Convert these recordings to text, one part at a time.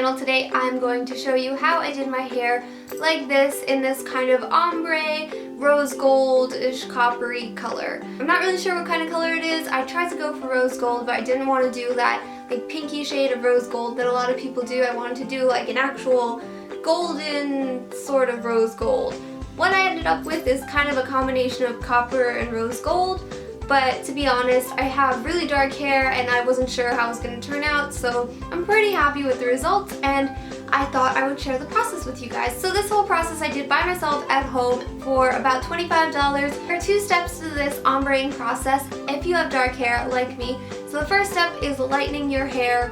channel. Today I'm going to show you how I did my hair like this in this kind of ombre, rose gold-ish coppery color. I'm not really sure what kind of color it is. I tried to go for rose gold, but I didn't want to do that like pinky shade of rose gold that a lot of people do. I wanted to do like an actual golden sort of rose gold. What I ended up with is kind of a combination of copper and rose gold. But to be honest, I have really dark hair and I wasn't sure how it was going to turn out, so I'm pretty happy with the results and I thought I would share the process with you guys. So this whole process I did by myself at home for about $25. There are 2 steps to this ombreing process if you have dark hair like me. So the first step is lightening your hair,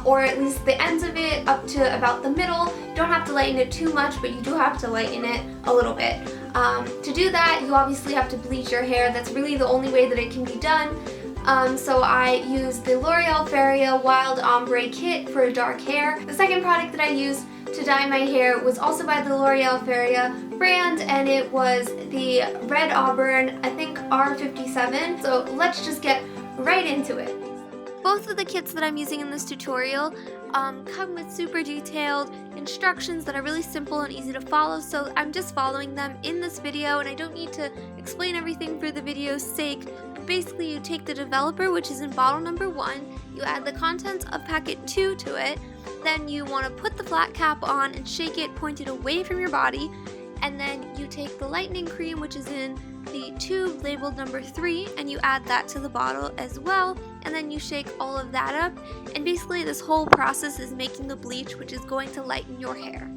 or at least the ends of it up to about the middle. You don't have to lighten it too much, but you do have to lighten it a little bit. To do that, you obviously have to bleach your hair. That's really the only way that it can be done. So I used the Feria Wild Ombre Kit for dark hair. The second product that I used to dye my hair was also by the Feria brand, and it was the Red Auburn, I think R57. So let's just get right into it. Both of the kits that I'm using in this tutorial come with super detailed instructions that are really simple and easy to follow, so I'm just following them in this video and I don't need to explain everything for the video's sake. But basically you take the developer, which is in bottle number 1, you add the contents of packet 2 to it, then you want to put the flat cap on and shake it pointed away from your body, and then you take the lightening cream, which is in the tube labeled number 3, and you add that to the bottle as well, and then you shake all of that up, and basically this whole process is making the bleach, which is going to lighten your hair.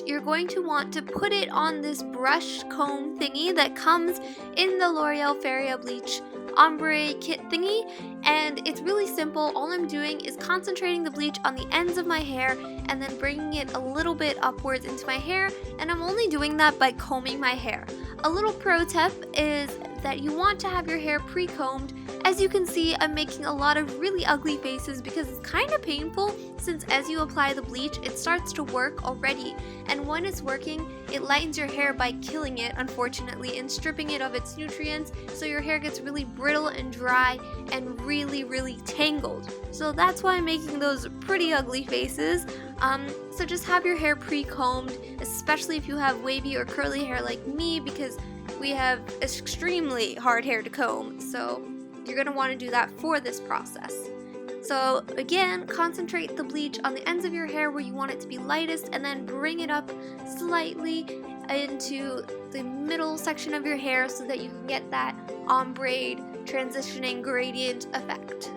You're going to want to put it on this brush comb thingy that comes in the Feria Bleach Ombre Kit thingy, and it's really simple. All I'm doing is concentrating the bleach on the ends of my hair and then bringing it a little bit upwards into my hair, and I'm only doing that by combing my hair. A little pro tip is that you want to have your hair pre-combed. As you can see, I'm making a lot of really ugly faces because it's kind of painful, since as you apply the bleach, it starts to work already. And when it's working, it lightens your hair by killing it, unfortunately, and stripping it of its nutrients, so your hair gets really brittle and dry and really tangled. So that's why I'm making those pretty ugly faces. So just have your hair pre-combed, especially if you have wavy or curly hair like me, because we have extremely hard hair to comb, so you're going to want to do that for this process. So again, concentrate the bleach on the ends of your hair where you want it to be lightest, and then bring it up slightly into the middle section of your hair so that you can get that ombre transitioning gradient effect.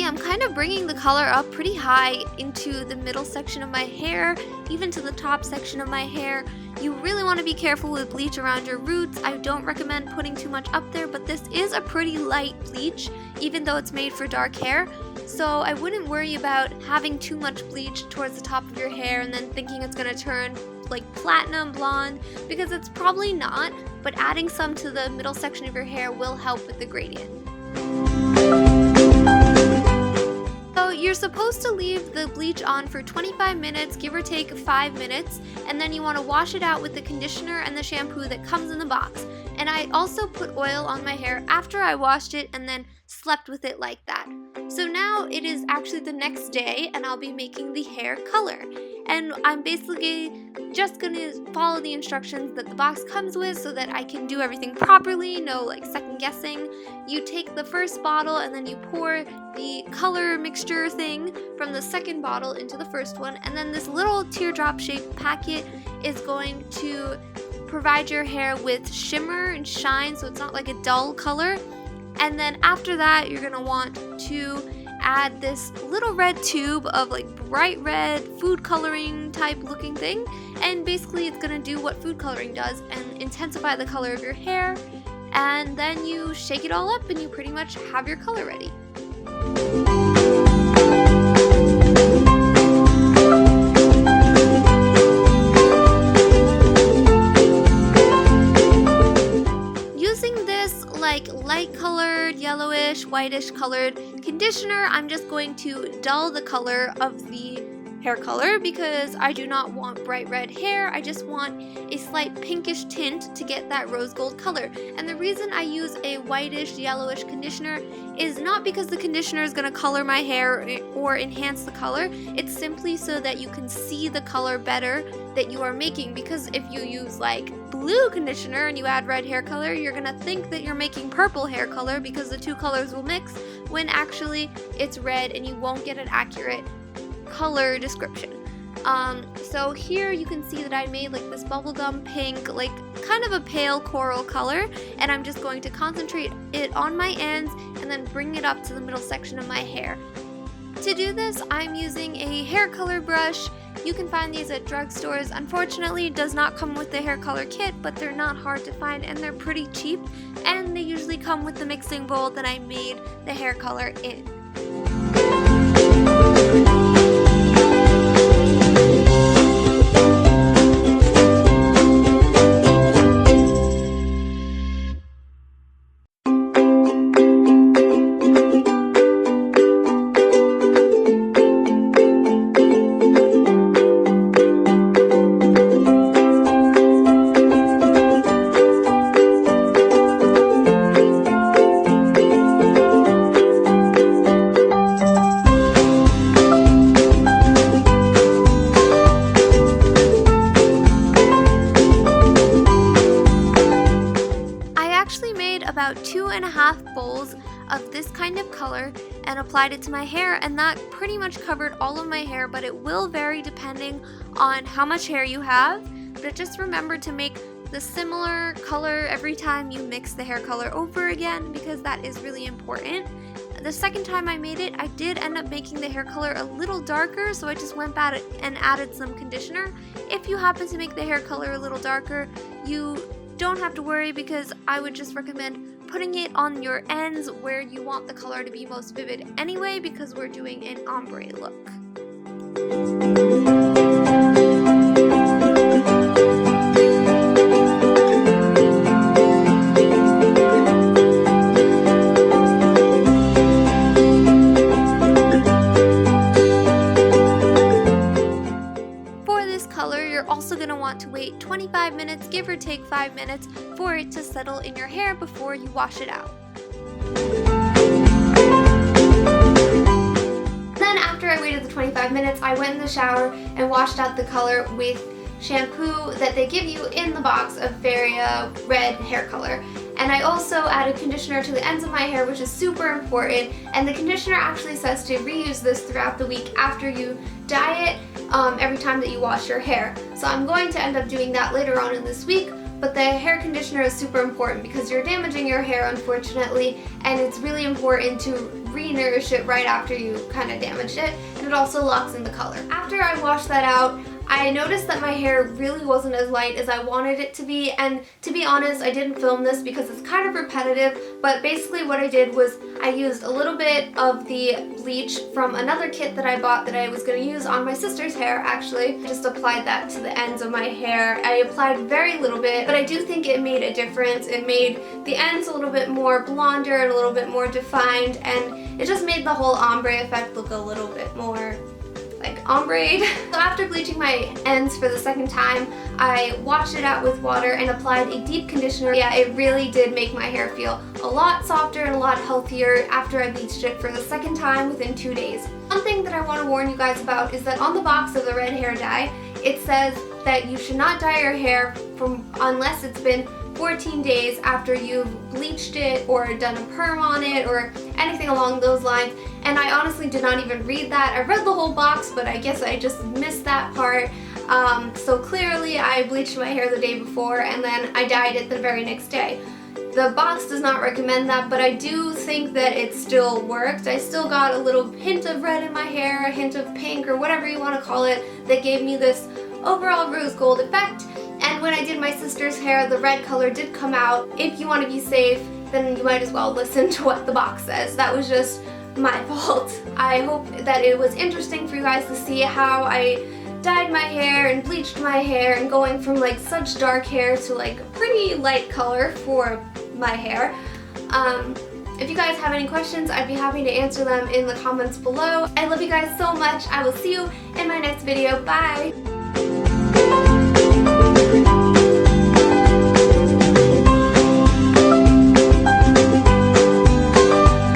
I'm kind of bringing the color up pretty high into the middle section of my hair, even to the top section of my hair. You really want to be careful with bleach around your roots. I don't recommend putting too much up there, but this is a pretty light bleach, even though it's made for dark hair. So I wouldn't worry about having too much bleach towards the top of your hair and then thinking it's going to turn like platinum blonde, because it's probably not, but adding some to the middle section of your hair will help with the gradient. You're supposed to leave the bleach on for 25 minutes, give or take 5 minutes, and then you want to wash it out with the conditioner and the shampoo that comes in the box. And I also put oil on my hair after I washed it and then slept with it like that. So now it is actually the next day and I'll be making the hair color. And I'm basically just going to follow the instructions that the box comes with so that I can do everything properly, no like second guessing. You take the first bottle and then you pour the color mixture thing from the second bottle into the first one, and then this little teardrop shaped packet is going to provide your hair with shimmer and shine so it's not like a dull color. And then after that, you're going to want to add this little red tube of like bright red food coloring type looking thing, and basically it's gonna do what food coloring does and intensify the color of your hair, and then you shake it all up and you pretty much have your color ready. Like light colored, yellowish, whitish colored conditioner, I'm just going to dull the color of the hair color because I do not want bright red hair. I just want a slight pinkish tint to get that rose gold color. And the reason I use a whitish, yellowish conditioner is not because the conditioner is going to color my hair or enhance the color. It's simply so that you can see the color better that you are making, because if you use like blue conditioner and you add red hair color, you're gonna think that you're making purple hair color because the two colors will mix, when actually it's red and you won't get an accurate color description. So here you can see that I made like this bubblegum pink, like kind of a pale coral color, and I'm just going to concentrate it on my ends and then bring it up to the middle section of my hair. To do this, I'm using a hair color brush. You can find these at drugstores. Unfortunately, it does not come with the hair color kit, but they're not hard to find and they're pretty cheap, and they usually come with the mixing bowl that I made the hair color in. About 2.5 bowls of this kind of color and applied it to my hair, and that pretty much covered all of my hair, but it will vary depending on how much hair you have. But just remember to make the similar color every time you mix the hair color over again, because that is really important. The second time I made it, I did end up making the hair color a little darker, so I just went back and added some conditioner. If you happen to make the hair color a little darker, you don't have to worry, because I would just recommend putting it on your ends where you want the color to be most vivid anyway, because we're doing an ombre look. Also going to want to wait 25 minutes, give or take 5 minutes, for it to settle in your hair before you wash it out. Then after I waited the 25 minutes, I went in the shower and washed out the color with shampoo that they give you in the box of Feria red hair color. And I also added conditioner to the ends of my hair, which is super important, and the conditioner actually says to reuse this throughout the week after you dye it, every time that you wash your hair. So I'm going to end up doing that later on in this week, but the hair conditioner is super important because you're damaging your hair, unfortunately, and it's really important to re-nourish it right after you kind of damaged it, and it also locks in the color. After I washed that out, I noticed that my hair really wasn't as light as I wanted it to be, and to be honest, I didn't film this because it's kind of repetitive, but basically what I did was I used a little bit of the bleach from another kit that I bought that I was going to use on my sister's hair, actually. Just applied that to the ends of my hair. I applied very little bit, but I do think it made a difference. It made the ends a little bit more blonder and a little bit more defined, and it just made the whole ombre effect look a little bit more like ombre. So after bleaching my ends for the second time, I washed it out with water and applied a deep conditioner. Yeah, it really did make my hair feel a lot softer and a lot healthier after I bleached it for the second time within 2 days. One thing that I want to warn you guys about is that on the box of the red hair dye, it says that you should not dye your hair unless it's been 14 days after you've bleached it or done a perm on it or anything along those lines, and I honestly did not even read that. I read the whole box, but I guess I just missed that part. So clearly I bleached my hair the day before and then I dyed it the very next day. The box does not recommend that, but I do think that it still worked. I still got a little hint of red in my hair, a hint of pink, or whatever you want to call it, that gave me this overall rose gold effect. And when I did my sister's hair, the red color did come out. If you want to be safe, then you might as well listen to what the box says. That was just my fault. I hope that it was interesting for you guys to see how I dyed my hair and bleached my hair and going from like such dark hair to like a pretty light color for my hair. If you guys have any questions, I'd be happy to answer them in the comments below. I love you guys so much. I will see you in my next video. Bye!